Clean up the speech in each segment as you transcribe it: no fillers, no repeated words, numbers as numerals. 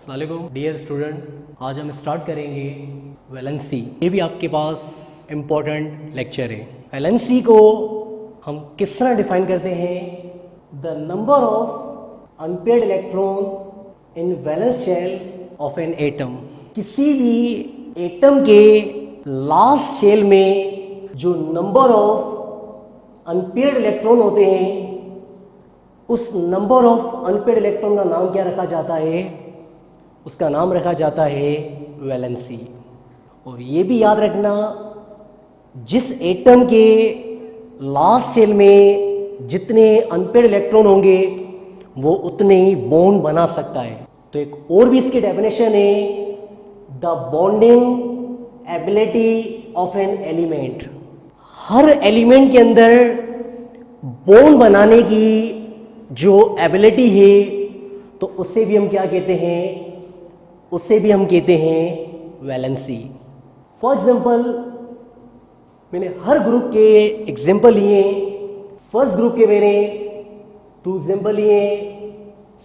अस्सलामुअलैकुम dear student, आज हम स्टार्ट करेंगे वैलेंसी। ये भी आपके पास इम्पोर्टेंट लेक्चर है। वैलेंसी को हम किस तरह डिफाइन करते हैं? The number of unpaired electron in valence shell of an atom. किसी भी एटम के लास्ट शेल में जो नंबर ऑफ अनपेयर्ड इलेक्ट्रॉन होते हैं, उस नंबर ऑफ अनपेयर्ड इलेक्ट्रॉन का नाम क्या रखा जाता है? उसका नाम रखा जाता है वैलेंसी। और ये भी याद रखना, जिस एटम के लास्ट शेल में जितने अनपेयर्ड इलेक्ट्रॉन होंगे वो उतने ही बॉन्ड बना सकता है। तो एक और भी इसकी डेफिनेशन है, the bonding ability of an element. Her element के अंदर बॉन्ड बनाने की जो एबिलिटी है, तो उससे भी हम क्या कहते हैं? उससे भी हम कहते हैं वैलेंसी। फॉर एग्जाम्पल, मैंने हर ग्रुप के एग्जाम्पल लिए। फर्स्ट ग्रुप के मैंने 2 एग्जाम्पल लिए,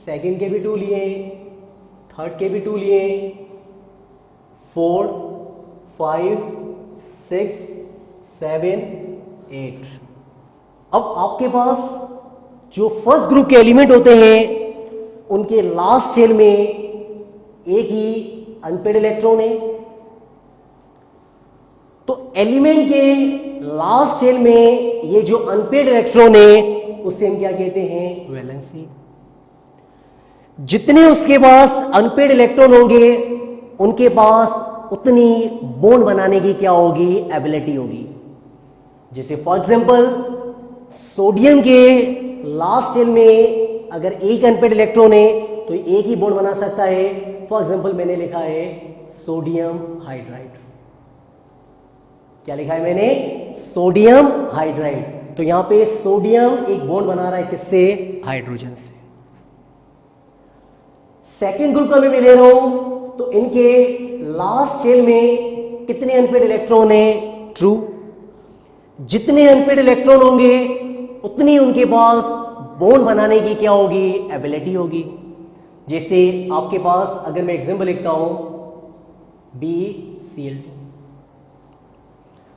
सेकंड के भी 2 लिए, थर्ड के भी 2 लिए, 4, 5, 6, 7, 8। अब आपके पास जो फर्स्ट ग्रुप के एलिमेंट होते हैं, उनके लास्ट शेल में एक ही अनपेयर्ड इलेक्ट्रॉन है। तो एलिमेंट के लास्ट शेल में ये जो अनपेयर्ड इलेक्ट्रॉन है, उसे हम क्या कहते हैं? वैलेंसी। जितने उसके पास अनपेयर्ड इलेक्ट्रॉन होंगे, उनके पास उतनी बॉन्ड बनाने की क्या होगी? एबिलिटी होगी। जैसे फॉर एग्जांपल, सोडियम के लास्ट शेल में अगर एक अनपेयर्ड इलेक्ट्रॉन है तो एक ही बॉन्ड बना सकता है। फॉर एग्जांपल, मैंने लिखा है सोडियम हाइड्राइड। क्या लिखा है मैंने? Sodium hydride. तो यहां पे सोडियम एक बॉन्ड बना रहा है, किससे? हाइड्रोजन से। सेकेंड ग्रुप का मैं ले रहा हूं, तो इनके लास्ट शेल में कितने अनपेयर्ड इलेक्ट्रॉन है? ट्रू। जितने अनपेयर्ड इलेक्ट्रॉन होंगे उतनी उनके पास बॉन्ड बनाने की क्या होगी? एबिलिटी होगी। जैसे आपके पास अगर मैं एग्जांपल लिखता हूं BCl2,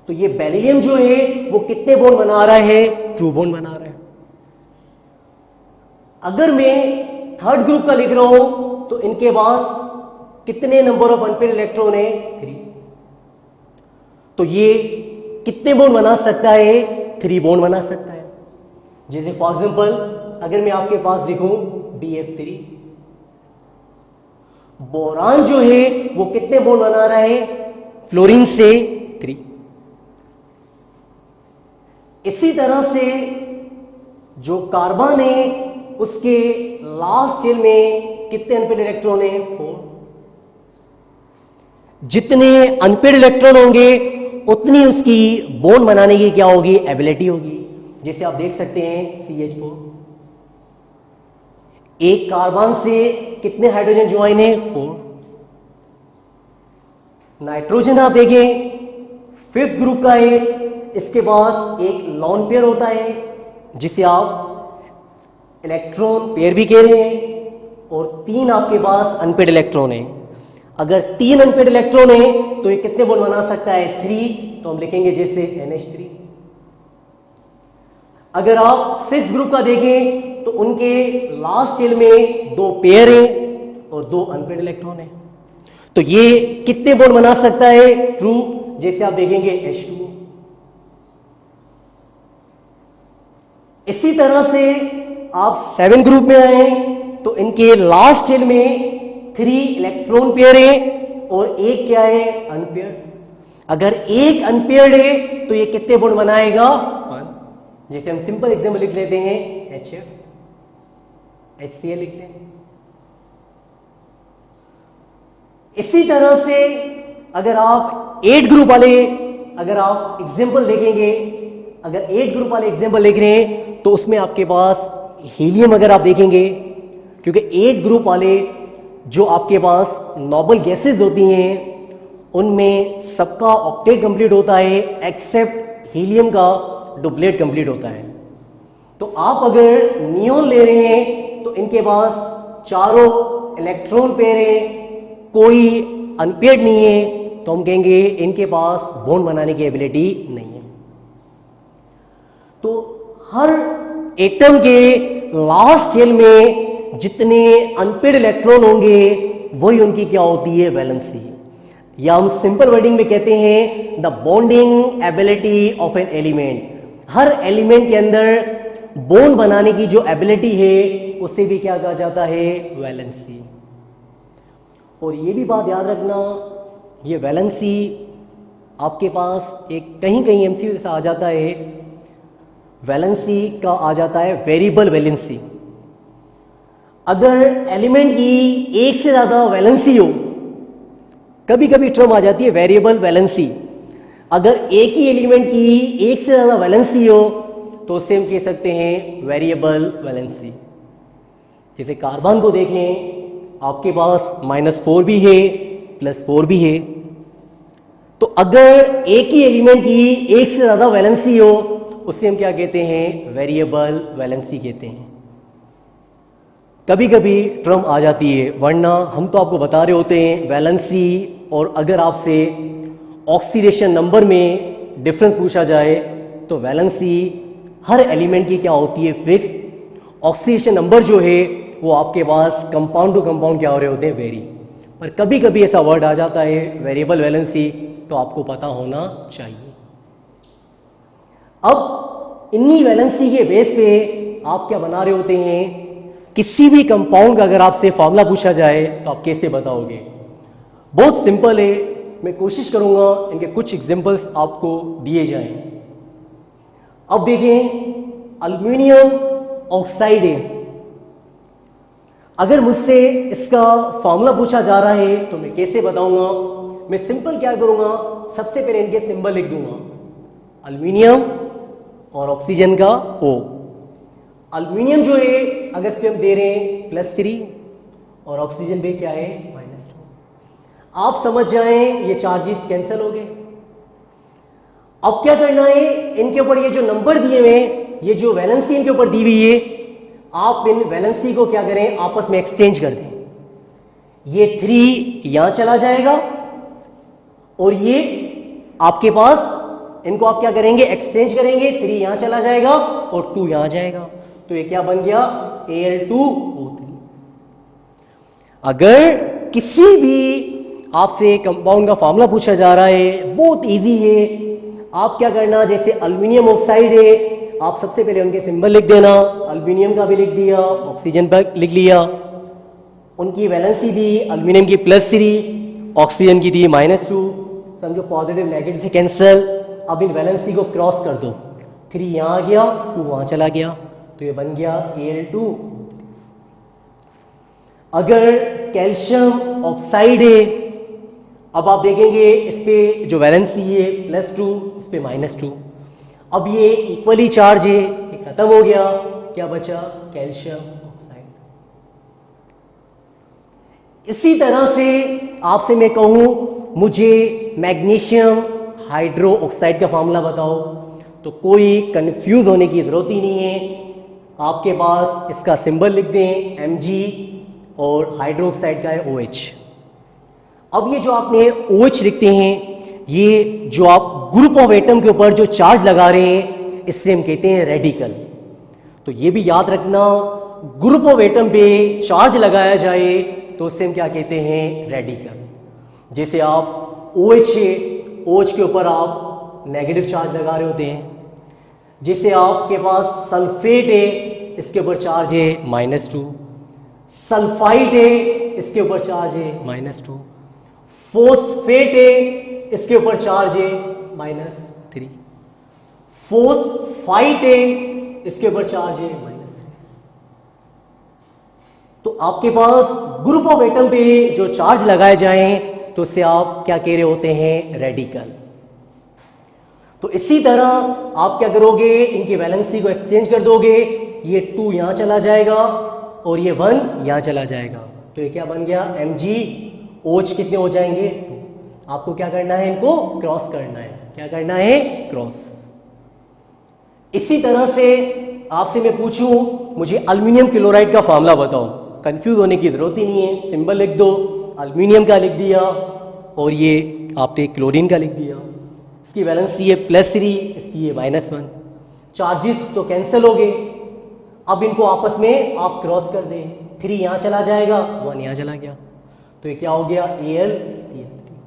तो ये बेरिलियम जो है वो कितने बॉन्ड बना रहा है? 2 बॉन्ड बना रहा है। अगर मैं थर्ड ग्रुप का लिख रहा हूं, तो इनके पास कितने नंबर ऑफ अनपेयर्ड इलेक्ट्रॉन है? 3। तो ये कितने बॉन्ड बना सकता है? 3 बॉन्ड बना सकता है। जैसे फॉर एग्जांपल, अगर मैं आपके पास लिखूं BF3, बोरान जो है वो कितने बॉन्ड बना रहा है? फ्लोरीन से 3। इसी तरह से जो कार्बन है, उसके लास्ट शेल में कितने अनपेयर्ड इलेक्ट्रॉन है? 4। जितने अनपेयर्ड इलेक्ट्रॉन होंगे उतनी उसकी बॉन्ड बनाने की क्या होगी? एबिलिटी होगी। जैसे आप देख सकते हैं CH4, एक कार्बन से कितने हाइड्रोजन ज्वाइन है? 4। नाइट्रोजन आप देखें, फिफ्थ ग्रुप का है, इसके पास एक लॉन पेयर होता है, जिसे आप इलेक्ट्रॉन पेयर भी कह रहे हैं, और 3 आपके पास अनपेयर्ड इलेक्ट्रॉन है। अगर 3 अनपेयर्ड इलेक्ट्रॉन है तो ये कितने बॉन्ड बना सकता है? 3। तो हम लिखेंगे जैसे NH3। अगर आप 6 ग्रुप का देखें, तो उनके लास्ट शेल में 2 पेयर हैं और 2 अनपेयर्ड इलेक्ट्रॉन हैं। तो ये कितने बॉन्ड बना सकता है? ट्रू। जैसे आप देखेंगे H2। इसी तरह से आप 7 ग्रुप में आए, तो इनके लास्ट शेल में 3 इलेक्ट्रॉन पेयर है और एक क्या है? अनपेयर्ड। अगर एक अनपेयर्ड है तो ये कितने बॉन्ड बनाएगा? 1। जैसे हम सिंपल एग्जांपल लिख लेते हैं HF, HCl लिख लें। इसी तरह से अगर आप 8 ग्रुप वाले अगर आप एग्जांपल देखेंगे, अगर 8 ग्रुप वाले एग्जांपल लिख रहे हैं, तो उसमें आपके पास हीलियम अगर आप देखेंगे, क्योंकि 8 ग्रुप वाले जो आपके पास नोबल गैसेस होती हैं, उनमें सबका ऑक्टेट कंप्लीट होता है, एक्सेप्ट हीलियम का डुप्लेट कंप्लीट होता है। तो आप अगर नियोन ले रहे हैं तो इनके पास चारों इलेक्ट्रॉन पेयर है, कोई अनपेयर्ड नहीं है, तो हम कहेंगे इनके पास बॉन्ड बनाने की एबिलिटी नहीं है। तो हर एटम के लास्ट शेल में जितने अनपेयर्ड इलेक्ट्रॉन होंगे वही उनकी क्या होती है, वैलेंसी। या हम सिंपल वर्डिंग में कहते हैं the bonding ability of an element. Her element के अंदर बॉन्ड बनाने की जो एबिलिटी है उसे भी क्या कहा जाता है, वैलेंसी। और ये भी बात याद रखना, ये वैलेंसी आपके पास एक कहीं कहीं एमसीक्यू से आ जाता है, वैलेंसी का आ जाता है वेरिएबल वैलेंसी। अगर एलिमेंट की एक से ज्यादा वैलेंसी हो, कभी कभी टर्म आ जाती है वेरिएबल वैलेंसी। अगर एक ही एलिमेंट की एक से ज्यादा वैलेंसी हो तो उसे हम कह सकते हैं वेरिएबल वैलेंसी। जैसे कार्बन को देखें, आपके पास -4 भी है, +4 भी है। तो अगर एक ही एलिमेंट की एक से ज्यादा वैलेंसी हो उसे हम क्या कहते हैं, वेरिएबल वैलेंसी कहते हैं। कभी कभी टर्म आ जाती है, वरना हम तो आपको बता रहे होते हैं वैलेंसी। और अगर आपसे ऑक्सीडेशन नंबर में डिफरेंस पूछा जाए तो वैलेंसी हर एलिमेंट की क्या होती है, फिक्स। ऑक्सीडेशन नंबर जो है वो आपके पास कंपाउंड टू कंपाउंड क्या हो रहे होते हैं, वेरी। पर कभी कभी ऐसा वर्ड आ जाता है वेरिएबल वैलेंसी, तो आपको पता होना चाहिए। अब इन्हीं वैलेंसी के बेस पे आप क्या बना रहे होते हैं, किसी भी कंपाउंड का अगर आपसे फॉर्मूला पूछा जाए तो आप कैसे बताओगे। बहुत सिंपल है, मैं कोशिश करूंगा इनके कुछ एग्जांपल्स आपको दिए जाएं। अब देखें, एल्युमिनियम ऑक्साइड है। अगर मुझसे इसका फॉर्मूला पूछा जा रहा है तो मैं कैसे बताऊंगा। मैं सिंपल क्या करूंगा, सबसे पहले इनके सिंबल लिख दूंगा, एल्युमिनियम और ऑक्सीजन का O। एल्युमिनियम जो है अगर इस पे हम दे रहे हैं +3 और ऑक्सीजन पे क्या है, -2। आप समझ जाएं ये चार्जेस कैंसिल हो गए। अब क्या करना है, इनके ऊपर ये जो नंबर दिए हुए हैं, ये जो वैलेंसी इनके ऊपर दी हुई है, आप इन वैलेंसी को क्या करें, आपस में एक्सचेंज कर दें। ये 3 यहां चला जाएगा और ये आपके पास, इनको आप क्या करेंगे, एक्सचेंज करेंगे। 3 यहां चला जाएगा और 2 यहां जाएगा, तो ये क्या बन गया, Al2O3। अगर किसी भी आपसे कंपाउंड का फॉर्मूला पूछा जा रहा है, बहुत इजी है। आप क्या करना, जैसे एल्युमिनियम ऑक्साइड है, आप सबसे पहले उनके सिंबल लिख देना, एल्युमिनियम का भी लिख दिया, ऑक्सीजन पर लिख लिया। उनकी वैलेंसी दी, एल्युमिनियम की +3, ऑक्सीजन की दी -2। समझो पॉजिटिव नेगेटिव से कैंसिल। अब इन वैलेंसी को क्रॉस कर दो, 3 यहां आ गया, 2 वहां चला गया, तो ये बन गया Al2। अगर कैल्शियम ऑक्साइड है, अब आप देखेंगे इस पे जो वैलेंसी है +2, इस पे -2। अब ये इक्वली चार्ज है, ये खत्म हो गया, क्या बचा, कैल्शियम ऑक्साइड। इसी तरह से आपसे मैं कहूं मुझे मैग्नीशियम हाइड्रो ऑक्साइड का फॉर्मूला बताओ, तो कोई कंफ्यूज होने की जरूरत ही नहीं है। आपके पास इसका सिंबल लिख दें Mg और हाइड्रो ऑक्साइड का है OH। अब ये जो आपने OH लिखते हैं, ये जो आप ग्रुप ऑफ एटम के ऊपर जो चार्ज लगा रहे हैं, इससे हम कहते हैं रेडिकल। तो ये भी याद रखना, ग्रुप ऑफ एटम पे चार्ज लगाया जाए तो उससे हम क्या कहते हैं, रेडिकल। जैसे आप OH है, OH के ऊपर आप नेगेटिव चार्ज लगा रहे होते हैं। जैसे आपके पास सल्फेट है, इसके ऊपर चार्ज है -2। सल्फाइड है, इसके ऊपर चार्ज है -2। फोस्फेट है, इसके ऊपर चार्ज है -3। फोस्फाइट है, इसके ऊपर चार्ज है -3। तो आपके पास ग्रुप ऑफ एटम पे जो चार्ज लगाए जाएं तो उससे आप क्या कह रहे होते हैं, रेडिकल। तो इसी तरह आप क्या करोगे, इनकी वैलेंसी को एक्सचेंज कर दोगे, ये 2 यहां चला जाएगा और ये 1 यहां चला जाएगा, तो ये क्या बन गया, Mg। OH कितने हो जाएंगे, 2। आपको क्या करना है, इनको क्रॉस करना है। क्या करना है, क्रॉस। इसी तरह से आपसे मैं पूछूं मुझे एल्युमिनियम क्लोराइड का फॉर्मूला बताओ, कंफ्यूज होने की ज़रूरत ही नहीं है, सिंबल लिख दो, एल्यूमिनियम का लिख दिया और ये आपने क्लोरीन का लिख दिया। इसकी वैलेंसी है +3, इसकी है -1। चार्जेस तो कैंसिल हो गए। अब इनको आपस में आप क्रॉस कर दें, 3 यहाँ चला जाएगा, 1 यहाँ चला गया, तो ये क्या हो गया AlCl3।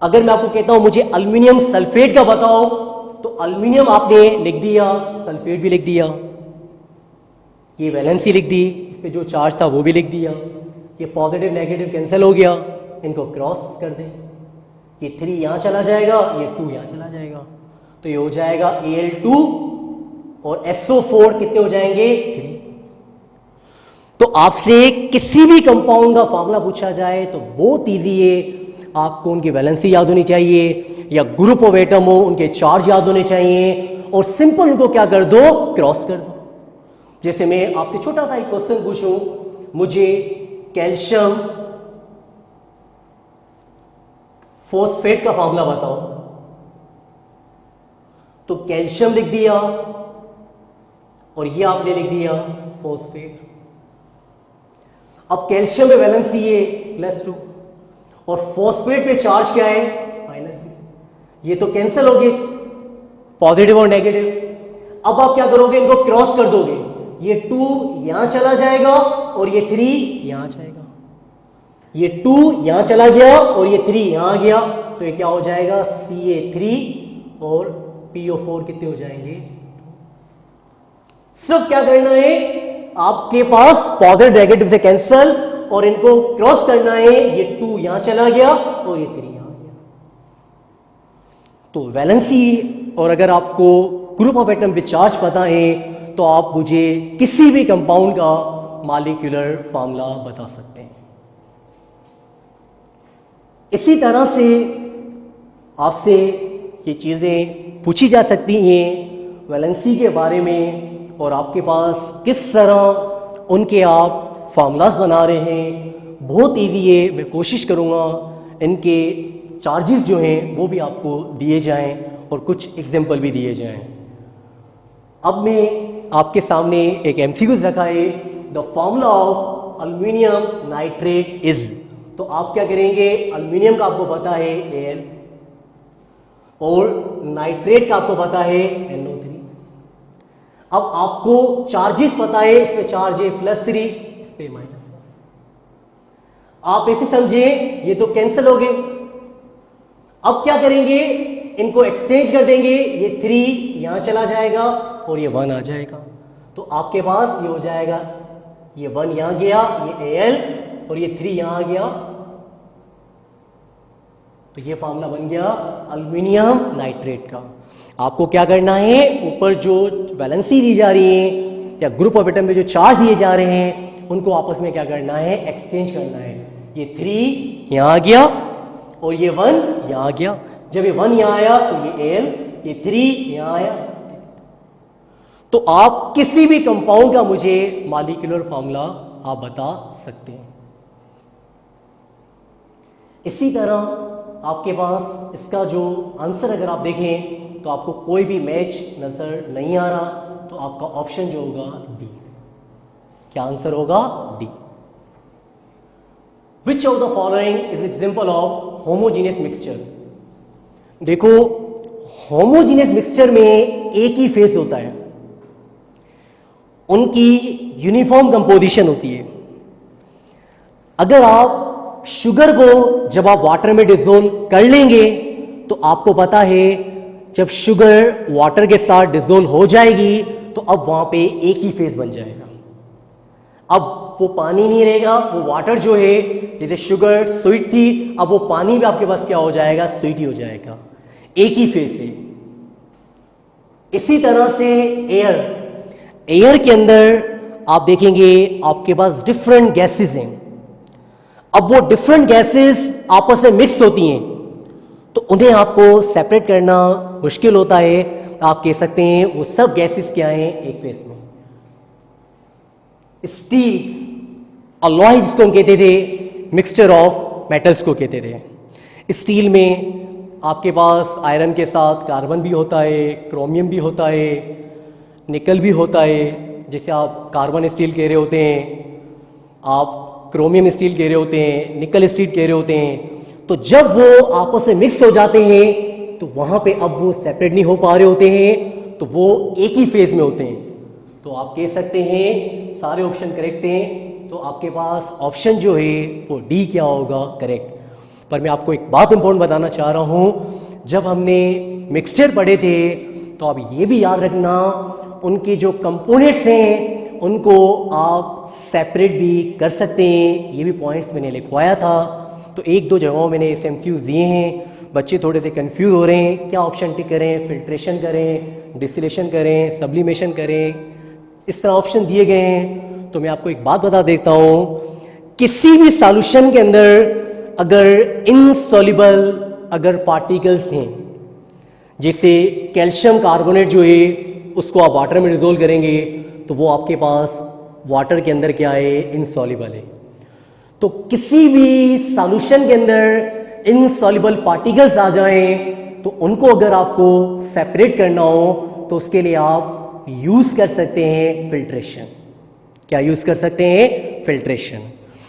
अगर मैं आपको कहता हूं मुझे एल्यूमिनियम सल्फेट का बताओ, तो एल्यूमिनियम आपने लिख दिया, सल्फेट भी लिख दिया, ये वैलेंसी लिख दी, इस पे जो चार्ज था वो भी लिख दिया, ये पॉजिटिव नेगेटिव कैंसिल हो गया, इनको क्रॉस कर दें, ये 3 यहाँ चला जाएगा, ये 2 यहाँ चला जाएगा, तो ये हो जाएगा Al2 और SO4 कितने हो जाएंगे 3। तो आपसे किसी भी कंपाउंड का फॉर्मूला पूछा जाए तो बहुत इजी है, आपको उनकी वैलेंसी याद होनी चाहिए या ग्रुप ऑफ एटम हो उनके चार्ज याद होने चाहिए और सिंपल उनको क्या कर दो, क्रॉस कर दो। जैसे मैं आपसे छोटा सा एक क्वेश्चन पूछूं, मुझे कैल्शियम फॉस्फेट का फॉर्मूला बताओ, तो कैल्शियम लिख दिया और ये आपने लिख दिया फॉस्फेट। अब कैल्शियम में वैलेंसी है +2 और फॉस्फेट पे चार्ज क्या है -3, ये तो कैंसिल हो गए पॉजिटिव और नेगेटिव। अब आप क्या करोगे, इनको क्रॉस कर दोगे, ये 2 यहां चला जाएगा और ये 3 यहां जाएगा, ये 2 यहां चला गया और ये 3 यहां आ गया, तो ये क्या हो जाएगा Ca3 और PO4 कितने हो जाएंगे। सिर्फ क्या करना है, आपके पास पॉजिटिव नेगेटिव से कैंसिल और इनको क्रॉस करना है, ये 2 यहां चला गया और ये 3 यहां आ गया। तो वैलेंसी और अगर आपको ग्रुप ऑफ एटम पे चार्ज पता है तो आप मुझे किसी भी कंपाउंड का मॉलिक्यूलर फार्मूला बता सकते हैं। इसी तरह से आपसे ये चीजें पूछी जा सकती हैं वैलेंसी के बारे में और आपके पास किस तरह उनके आप फार्मूलाज बना रहे हैं, बहुत इजी है। मैं कोशिश करूँगा इनके चार्जेस जो हैं वो भी आपको दिए जाएं और कुछ एग्जाम्पल भी दिए जाएं। अब मैं आपके सामने एक एमसीक्यूज रखा है, the formula of aluminium nitrate is. तो आप क्या करेंगे, एल्यूमिनियम का आपको पता है Al और नाइट्रेट का आपको पता है NO3। अब आपको चार्जेस पता है, इस पे चार्ज है +3, इस पे -1। आप ऐसे समझे ये तो कैंसिल हो गए। अब क्या करेंगे, इनको एक्सचेंज कर देंगे, ये 3 यहां चला जाएगा और ये 1 आ जाएगा, तो आपके पास ये हो जाएगा, ये 1 यहां गया, ये Al और ये 3 यहां आ गया, तो ये फार्मूला बन गया एल्यूमिनियम नाइट्रेट का। आपको क्या करना है, ऊपर जो वैलेंसी दी जा रही है या ग्रुप ऑफ एटम में जो चार्ज दिए जा रहे हैं उनको आपस में क्या करना है, एक्सचेंज करना है। ये 3 यहां आ गया और ये 1 यहां आ गया। जब ये 1 यहां आया तो ये Al, ये 3 यहां आया। तो आप किसी भी कंपाउंड का मुझे मॉलिक्यूलर फार्मूला आप बता सकते हैं। इसी तरह आपके पास इसका जो आंसर अगर आप देखें तो आपको कोई भी मैच नजर नहीं आ रहा, तो आपका ऑप्शन जो होगा डी। क्या आंसर होगा, D. Which of the following is example of homogeneous mixture. देखो होमोजीनियस मिक्सचर में एक ही फेज होता है, उनकी यूनिफॉर्म कंपोजिशन होती है। अगर आप शुगर को जब आप वाटर में डिसोल्व कर लेंगे तो आपको पता है जब शुगर वाटर के साथ डिसोल्व हो जाएगी तो अब वहां पे एक ही फेज बन जाएगा। अब वो पानी नहीं रहेगा, वो वाटर जो है, जैसे शुगर स्वीट थी, अब वो पानी भी आपके पास क्या हो जाएगा, स्वीट ही हो जाएगा, एक ही फेज से। इसी तरह से एयर के अंदर आप देखेंगे आपके पास डिफरेंट गैसेस हैं। अब वो डिफरेंट गैसेस आपस में मिक्स होती हैं तो उन्हें आपको सेपरेट करना मुश्किल होता है। आप कह सकते हैं वो सब गैसेस क्या हैं, एक फेज में। स्टील अलॉय जिसको हम कहते थे, मिक्सचर ऑफ मेटल्स को कहते थे। स्टील में आपके पास आयरन के साथ कार्बन भी होता है, क्रोमियम भी होता है, निकल भी होता है। जैसे आप कार्बन स्टील कह रहे होते हैं आप क्रोमियम स्टील कह रहे होते हैं, निकल स्टील कह रहे होते हैं। तो जब वो आपस में मिक्स हो जाते हैं तो वहाँ पे अब वो सेपरेट नहीं हो पा रहे होते हैं, तो वो एक ही फेज में होते हैं। तो आप कह सकते हैं सारे ऑप्शन करेक्ट हैं, तो आपके पास ऑप्शन जो है वो डी क्या होगा, करेक्ट। पर मैं आपको एक बात इंपॉर्टेंट बताना चाह रहा हूँ, जब हमने मिक्सचर पढ़े थे तो आप ये भी याद रखना उनके जो कंपोनेंट्स हैं उनको आप सेपरेट भी कर सकते हैं। ये भी पॉइंट्स मैंने लिखवाया था, तो एक दो जगहों मैंने इस एमसीक्यूज दिए हैं। बच्चे थोड़े से कंफ्यूज हो रहे हैं, क्या ऑप्शन टिक करें, फिल्ट्रेशन करें, डिस्टिलेशन करें, सब्लिमेशन करें, इस तरह ऑप्शन दिए गए हैं। तो मैं आपको एक बात बता देता हूँ, किसी भी सॉल्यूशन के अंदर अगर इनसॉल्युबल अगर पार्टिकल्स हैं, जैसे कैल्शियम कार्बोनेट जो है उसको आप वाटर में डिजोल्व करेंगे तो वो आपके पास वाटर के अंदर क्या है, इनसॉल्युबल है। तो किसी भी सॉल्यूशन के अंदर इनसॉल्युबल पार्टिकल्स आ जाएं तो उनको अगर आपको सेपरेट करना हो तो उसके लिए आप यूज कर सकते हैं फिल्ट्रेशन। क्या यूज कर सकते हैं, फिल्ट्रेशन।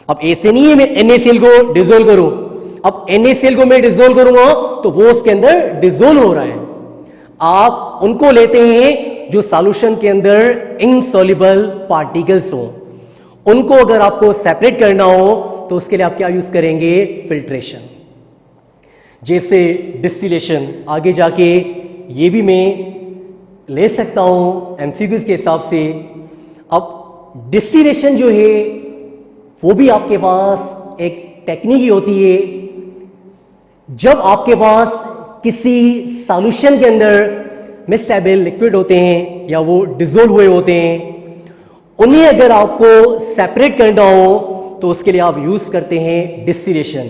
अब ऐसे नहीं है मैं NaCl को डिजोल्व करूं, अब NaCl को मैं डिजोल्व करूंगा तो वो उसके अंदर डिजोल्व हो रहा है। आप उनको लेते हैं जो सॉल्यूशन के अंदर इनसॉल्युबल पार्टिकल्स हो, उनको अगर आपको सेपरेट करना हो तो उसके लिए आप क्या यूज करेंगे, फिल्ट्रेशन। जैसे डिस्टिलेशन, आगे जाके ये भी मैं ले सकता हूं एमसीक्यूज के हिसाब से। अब डिस्टिलेशन जो है वो भी आपके पास एक टेक्निक ही होती है। जब आपके पास किसी सॉल्यूशन के अंदर मिक्सेबल लिक्विड होते हैं या वो डिजोल्व हुए होते हैं, उन्हें अगर आपको सेपरेट करना हो तो उसके लिए आप यूज करते हैं डिस्टिलेशन।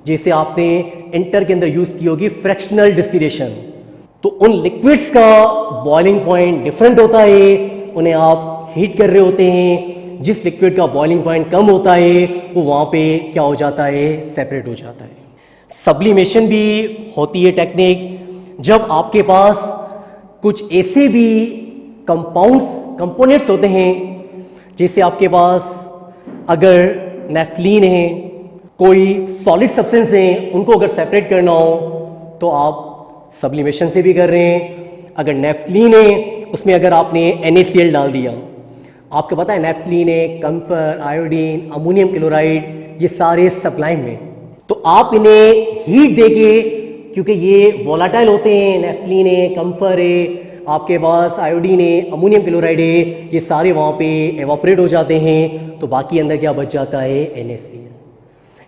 जैसे आपने इंटर के अंदर यूज की होगी फ्रैक्शनल डिस्टिलेशन। तो उन लिक्विड्स का बॉइलिंग पॉइंट डिफरेंट होता है, उन्हें आप हीट कर रहे होते हैं। जिस लिक्विड का बॉइलिंग पॉइंट कम होता है वो वहां पे क्या हो जाता है, सेपरेट हो जाता है। सब्लिमेशन भी होती है टेक्निक, जब आपके पास कुछ ऐसे भी कंपोनेंट्स होते हैं, जैसे आपके पास अगर नेफ्थलीन है, कोई सॉलिड सब्सटेंस है, उनको अगर सेपरेट करना हो तो आप सब्लिमेशन से भी कर रहे हैं। अगर नेफ्थलीन है उसमें अगर आपने NaCl डाल दिया, आपको पता है नेफ्थलीन है, कम्फर, आयोडीन, अमोनियम क्लोराइड, ये सारे सब्लाइम में, तो आप इन्हें हीट देके, क्योंकि ये वोलाटाइल होते हैं, नेफ्थलीन है, कम्फर है, आपके पास आयोडीन है, अमोनियम क्लोराइड है, ये सारे वहाँ पे एवापोरेट हो जाते हैं, तो बाकी अंदर क्या बच जाता है, NaCl।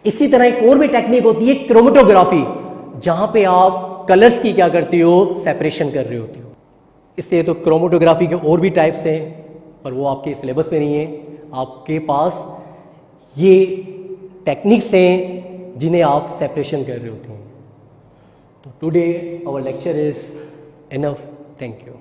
इसी तरह एक और भी टेक्निक होती है क्रोमेटोग्राफी, जहाँ पे आप कलर्स की क्या करते हो, सेपरेशन कर रहे होते हो। इससे तो क्रोमेटोग्राफी के और भी टाइप्स हैं, पर वो आपके सिलेबस में नहीं है। आपके पास ये टेक्निक्स हैं जिन्हें आप सेपरेशन कर रहे होते हैं। तो today our lecture is enough. Thank you.